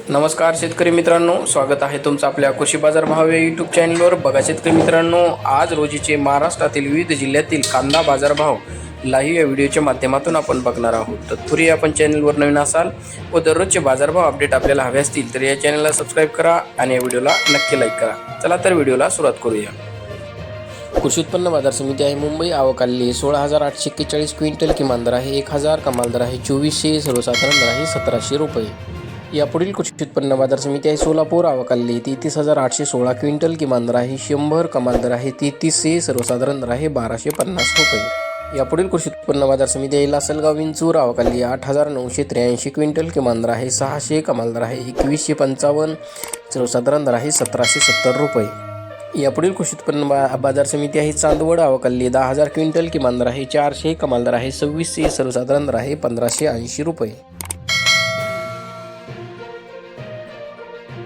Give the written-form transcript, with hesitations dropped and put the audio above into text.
नमस्कार शेतकरी मित्रांनो, स्वागत आहे तुमचं आपल्या कृषी बाजार भाव या यूट्यूब चॅनलवर. बघा शेतकरी मित्रांनो, आज रोजीचे महाराष्ट्रातील विविध जिल्ह्यातील कांदा बाजारभाव लाईव्ह या व्हिडिओच्या माध्यमातून आपण बघणार आहोत. तत्पूर्वी आपण चॅनलवर नवीन असाल व दररोजचे बाजारभाव अपडेट आपल्याला हवे असतील तर या चॅनलला सबस्क्राईब करा आणि या व्हिडिओला नक्की लाईक करा. चला तर व्हिडिओला सुरुवात करूया. कृषी उत्पन्न बाजार समिती आहे मुंबई. आवक आलेली 16,841 क्विंटल. किमान दर आहे 1,000, कमाल दर आहे 2400, सर्वसाधारण दर आहे 1,700 रुपये. यापुढील कृषी उत्पन्न बाजार समिती आहे सोलापूर. आवक आलेली 33,816 क्विंटल. किमान दर आहे 100, कमाल दर आहे 3300, सर्वसाधारण दर आहे 1,250 रुपये. यापुढील कृषी उत्पन्न बाजार समिती आहे लासलगाव विंचूर. आवक आलेली 8,983 क्विंटल. किमान दर आहे 600, कमाल दर आहे 2155, सर्वसाधारण दर आहे 1,770 रुपये. यापुढील कृषी उत्पन्न बाजार समिती आहे चांदवड. आवक आलेली 10,000 क्विंटल. किमान दर आहे 400, कमाल दर आहे 2600, सर्वसाधारण दर आहे 1,580 रुपये.